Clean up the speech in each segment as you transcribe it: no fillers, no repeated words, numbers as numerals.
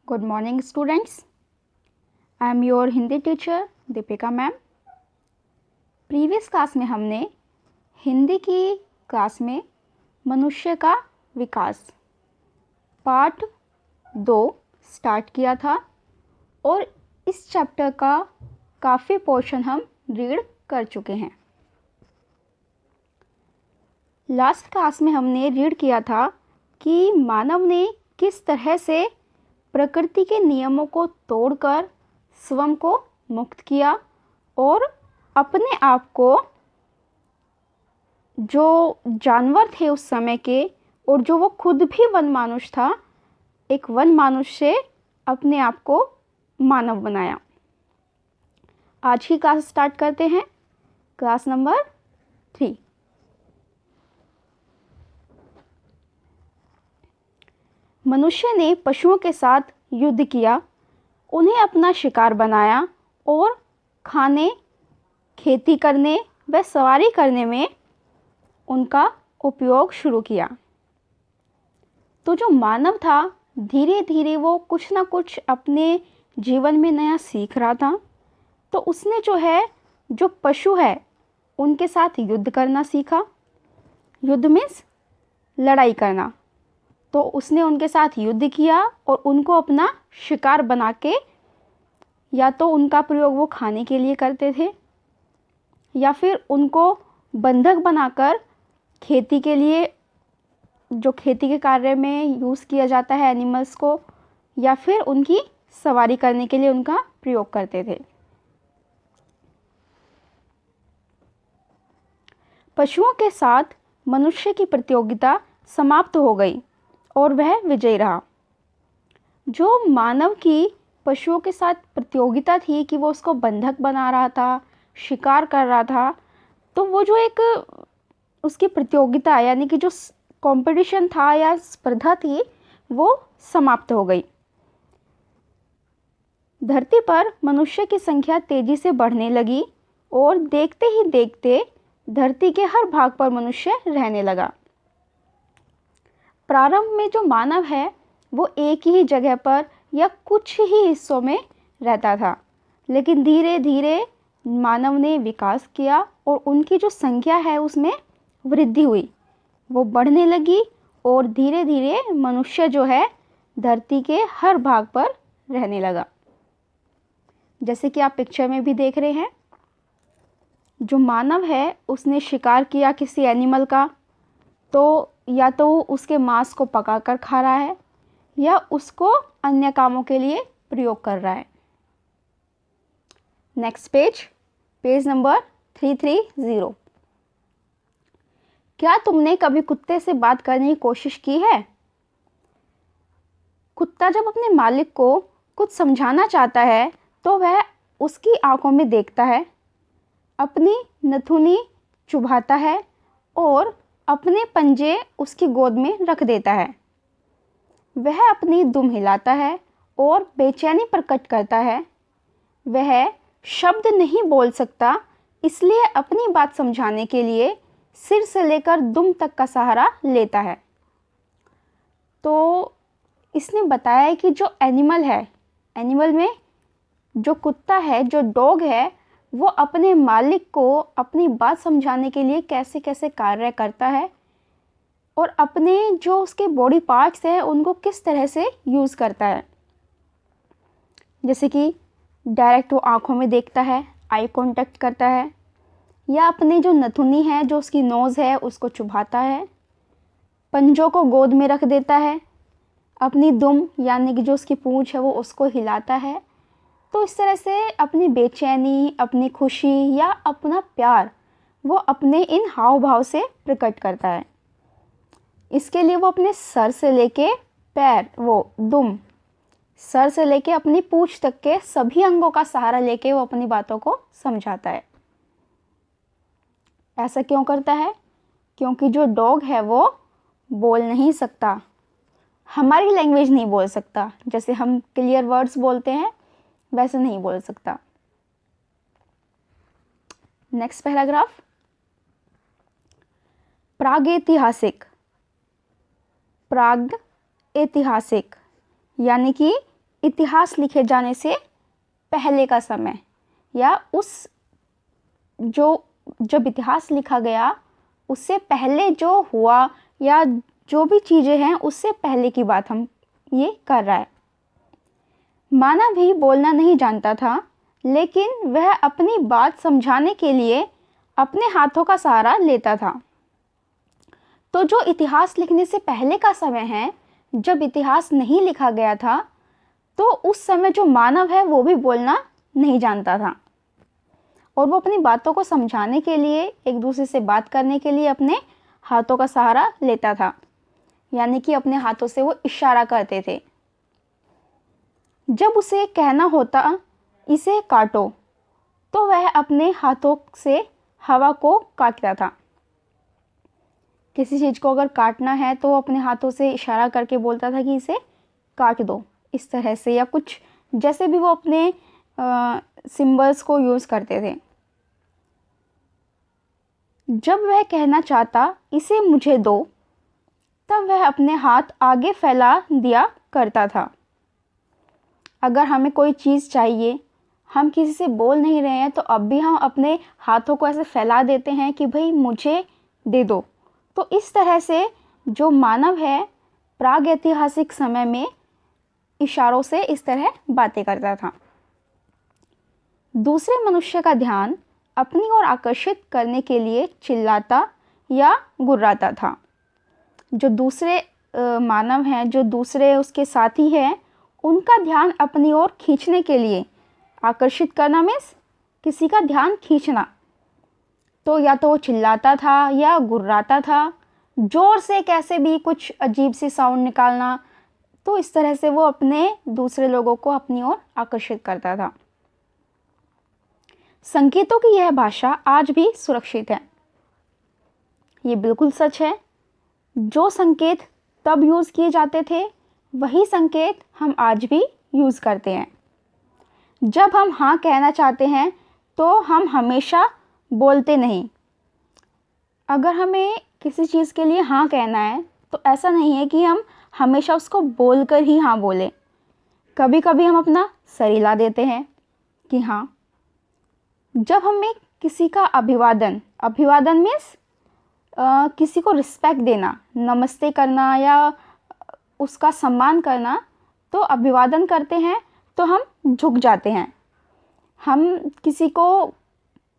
Good morning students. I am your Hindi teacher Deepika ma'am. Previous class में हमने हिंदी की class में मनुष्य का विकास पार्ट 2 स्टार्ट किया था और इस चैप्टर का काफ़ी पोर्शन हम रीड कर चुके हैं। लास्ट क्लास में हमने रीड किया था कि मानव ने किस तरह से प्रकृति के नियमों को तोड़कर स्वयं को मुक्त किया और अपने आप को जो जानवर थे उस समय के और जो वो खुद भी वन मानुष था, एक वन मानुष से अपने आप को मानव बनाया। आज की क्लास स्टार्ट करते हैं, क्लास नंबर 3। मनुष्य ने पशुओं के साथ युद्ध किया, उन्हें अपना शिकार बनाया और खाने, खेती करने व सवारी करने में उनका उपयोग शुरू किया। तो जो मानव था, धीरे धीरे वो कुछ ना कुछ अपने जीवन में नया सीख रहा था। तो उसने जो पशु है उनके साथ युद्ध करना सीखा। युद्ध मीन्स लड़ाई करना। तो उसने उनके साथ युद्ध किया और उनको अपना शिकार बना के या तो उनका प्रयोग वो खाने के लिए करते थे या फिर उनको बंधक बनाकर खेती के लिए, जो खेती के कार्य में यूज़ किया जाता है एनिमल्स को, या फिर उनकी सवारी करने के लिए उनका प्रयोग करते थे। पशुओं के साथ मनुष्य की प्रतियोगिता समाप्त हो गई और वह विजयी रहा। जो मानव की पशुओं के साथ प्रतियोगिता थी कि वो उसको बंधक बना रहा था, शिकार कर रहा था, तो वो जो एक उसकी प्रतियोगिता यानी कि जो कंपटीशन था या स्पर्धा थी वो समाप्त हो गई। धरती पर मनुष्य की संख्या तेजी से बढ़ने लगी और देखते ही देखते धरती के हर भाग पर मनुष्य रहने लगा। प्रारंभ में जो मानव है वो एक ही जगह पर या कुछ ही हिस्सों में रहता था, लेकिन धीरे धीरे मानव ने विकास किया और उनकी जो संख्या है उसमें वृद्धि हुई, वो बढ़ने लगी और धीरे धीरे मनुष्य जो है धरती के हर भाग पर रहने लगा। जैसे कि आप पिक्चर में भी देख रहे हैं, जो मानव है उसने शिकार किया किसी एनिमल का, तो या तो उसके मांस को पकाकर खा रहा है या उसको अन्य कामों के लिए प्रयोग कर रहा है। Next page number 330। क्या तुमने कभी कुत्ते से बात करने की कोशिश की है? कुत्ता जब अपने मालिक को कुछ समझाना चाहता है तो वह उसकी आंखों में देखता है, अपनी नथुनी चुभाता है और अपने पंजे उसकी गोद में रख देता है। वह अपनी दुम हिलाता है और बेचैनी प्रकट करता है। वह शब्द नहीं बोल सकता, इसलिए अपनी बात समझाने के लिए सिर से लेकर दुम तक का सहारा लेता है। तो इसने बताया है कि जो एनिमल में जो कुत्ता है, जो डॉग है, वो अपने मालिक को अपनी बात समझाने के लिए कैसे कैसे कार्य करता है और अपने जो उसके बॉडी पार्ट्स हैं उनको किस तरह से यूज़ करता है। जैसे कि डायरेक्ट वो आँखों में देखता है, आई कांटेक्ट करता है, या अपने जो नथुनी है, जो उसकी नोज़ है, उसको चुभाता है, पंजों को गोद में रख देता है, अपनी दुम यानी कि जो उसकी पूंछ है वो उसको हिलाता है। तो इस तरह से अपनी बेचैनी, अपनी खुशी या अपना प्यार वो अपने इन हाव भाव से प्रकट करता है। इसके लिए वो अपने सर से लेके पैर, वो दुम, सर से लेके अपनी पूंछ तक के सभी अंगों का सहारा लेके वो अपनी बातों को समझाता है। ऐसा क्यों करता है? क्योंकि जो डॉग है वो बोल नहीं सकता, हमारी लैंग्वेज नहीं बोल सकता। जैसे हम क्लियर वर्ड्स बोलते हैं वैसे नहीं बोल सकता। नेक्स्ट पैराग्राफ, प्राग ऐतिहासिक यानी कि इतिहास लिखे जाने से पहले का समय, या उस जब इतिहास लिखा गया उससे पहले जो हुआ या जो भी चीज़ें हैं उससे पहले की बात हम ये कर रहा है। मानव भी बोलना नहीं जानता था, लेकिन वह अपनी बात समझाने के लिए अपने हाथों का सहारा लेता था। तो जो इतिहास लिखने से पहले का समय है, जब इतिहास नहीं लिखा गया था, तो उस समय जो मानव है वो भी बोलना नहीं जानता था और वो अपनी बातों को समझाने के लिए, एक दूसरे से बात करने के लिए अपने हाथों का सहारा लेता था, यानी कि अपने हाथों से वो इशारा करते थे। जब उसे कहना होता इसे काटो, तो वह अपने हाथों से हवा को काटता था। किसी चीज़ को अगर काटना है तो अपने हाथों से इशारा करके बोलता था कि इसे काट दो, इस तरह से, या कुछ जैसे भी वो अपने सिंबल्स को यूज़ करते थे। जब वह कहना चाहता इसे मुझे दो, तब वह अपने हाथ आगे फैला दिया करता था। अगर हमें कोई चीज़ चाहिए, हम किसी से बोल नहीं रहे हैं, तो अब भी हम अपने हाथों को ऐसे फैला देते हैं कि भाई मुझे दे दो। तो इस तरह से जो मानव है प्रागैतिहासिक समय में इशारों से इस तरह बातें करता था। दूसरे मनुष्य का ध्यान अपनी ओर आकर्षित करने के लिए चिल्लाता या गुर्राता था। जो दूसरे मानव हैं, जो दूसरे उसके साथी हैं, उनका ध्यान अपनी ओर खींचने के लिए, आकर्षित करना मीन्स किसी का ध्यान खींचना, तो या तो वो चिल्लाता था या गुर्राता था, ज़ोर से कैसे भी कुछ अजीब सी साउंड निकालना। तो इस तरह से वो अपने दूसरे लोगों को अपनी ओर आकर्षित करता था। संकेतों की यह भाषा आज भी सुरक्षित है। ये बिल्कुल सच है। जो संकेत तब यूज़ किए जाते थे, वही संकेत हम आज भी यूज़ करते हैं। जब हम हाँ कहना चाहते हैं तो हम हमेशा बोलते नहीं। अगर हमें किसी चीज़ के लिए हाँ कहना है तो ऐसा नहीं है कि हम हमेशा उसको बोलकर ही हाँ बोलें। कभी कभी हम अपना सर हिला देते हैं कि हाँ। जब हमें किसी का अभिवादन मीन्स किसी को रिस्पेक्ट देना, नमस्ते करना या उसका सम्मान करना, तो अभिवादन करते हैं तो हम झुक जाते हैं। हम किसी को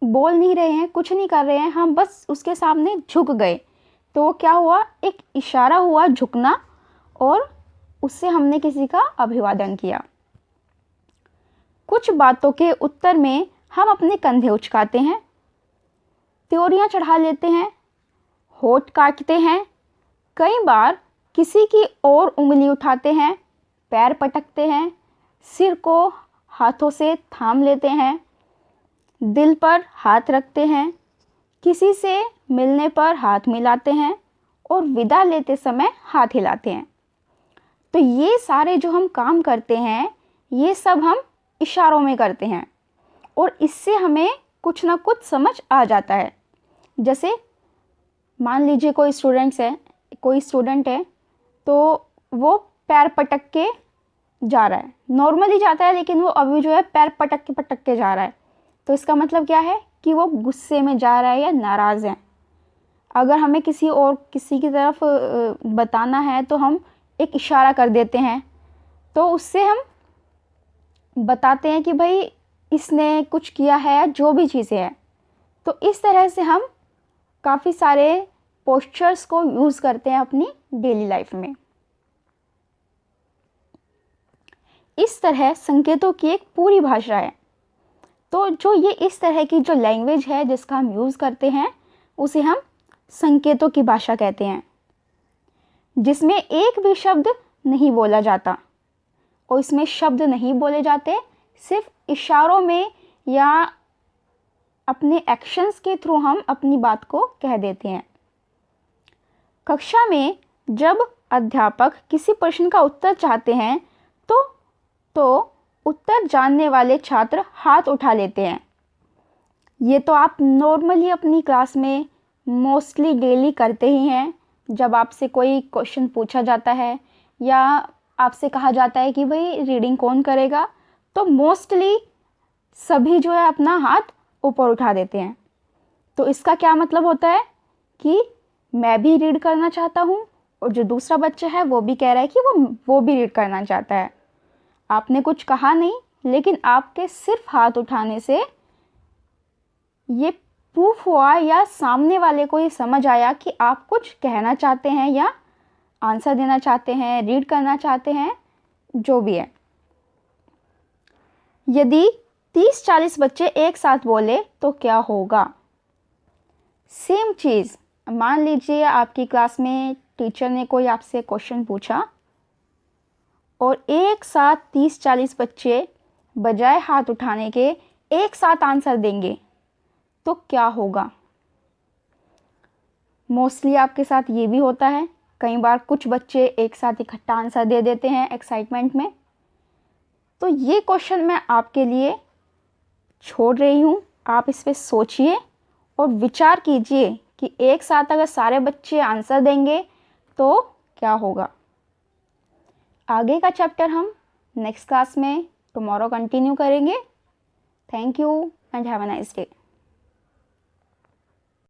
बोल नहीं रहे हैं, कुछ नहीं कर रहे हैं, हम बस उसके सामने झुक गए, तो वो क्या हुआ, एक इशारा हुआ झुकना, और उससे हमने किसी का अभिवादन किया। कुछ बातों के उत्तर में हम अपने कंधे उचकाते हैं, त्योरियां चढ़ा लेते हैं, होठ काटते हैं, कई बार किसी की ओर उंगली उठाते हैं, पैर पटकते हैं, सिर को हाथों से थाम लेते हैं, दिल पर हाथ रखते हैं, किसी से मिलने पर हाथ मिलाते हैं और विदा लेते समय हाथ हिलाते हैं। तो ये सारे जो हम काम करते हैं, ये सब हम इशारों में करते हैं और इससे हमें कुछ ना कुछ समझ आ जाता है। जैसे मान लीजिए कोई स्टूडेंट है तो वो पैर पटक के जा रहा है, नॉर्मली जाता है, लेकिन वो अभी जो है पैर पटक के जा रहा है, तो इसका मतलब क्या है कि वो गुस्से में जा रहा है या नाराज़ है। अगर हमें किसी की तरफ बताना है तो हम एक इशारा कर देते हैं, तो उससे हम बताते हैं कि भाई इसने कुछ किया है, जो भी चीज़ें हैं। तो इस तरह से हम काफ़ी सारे पोस्चर्स को यूज़ करते हैं अपनी डेली लाइफ में। इस तरह संकेतों की एक पूरी भाषा है। तो जो ये इस तरह की जो लैंग्वेज है जिसका हम यूज़ करते हैं, उसे हम संकेतों की भाषा कहते हैं, जिसमें एक भी शब्द नहीं बोला जाता और इसमें शब्द नहीं बोले जाते, सिर्फ इशारों में या अपने एक्शंस के थ्रू हम अपनी बात को कह देते हैं। कक्षा में जब अध्यापक किसी प्रश्न का उत्तर चाहते हैं तो उत्तर जानने वाले छात्र हाथ उठा लेते हैं। ये तो आप नॉर्मली अपनी क्लास में मोस्टली डेली करते ही हैं। जब आपसे कोई क्वेश्चन पूछा जाता है या आपसे कहा जाता है कि भाई रीडिंग कौन करेगा, तो मोस्टली सभी जो है अपना हाथ ऊपर उठा देते हैं। तो इसका क्या मतलब होता है कि मैं भी रीड करना चाहता हूँ और जो दूसरा बच्चा है वो भी कह रहा है कि वो भी रीड करना चाहता है। आपने कुछ कहा नहीं, लेकिन आपके सिर्फ हाथ उठाने से ये प्रूफ हुआ या सामने वाले को ये समझ आया कि आप कुछ कहना चाहते हैं या आंसर देना चाहते हैं, रीड करना चाहते हैं, जो भी है। यदि 30-40 बच्चे एक साथ बोले तो क्या होगा? सेम चीज़, मान लीजिए आपकी क्लास में टीचर ने कोई आपसे क्वेश्चन पूछा और एक साथ 30-40 बच्चे बजाय हाथ उठाने के एक साथ आंसर देंगे तो क्या होगा? मोस्टली आपके साथ ये भी होता है, कई बार कुछ बच्चे एक साथ इकट्ठा आंसर दे देते हैं एक्साइटमेंट में। तो ये क्वेश्चन मैं आपके लिए छोड़ रही हूँ, आप इस पर सोचिए और विचार कीजिए कि एक साथ अगर सारे बच्चे आंसर देंगे तो क्या होगा। आगे का चैप्टर हम नेक्स्ट क्लास में टुमारो कंटिन्यू करेंगे। Thank you and have a nice day.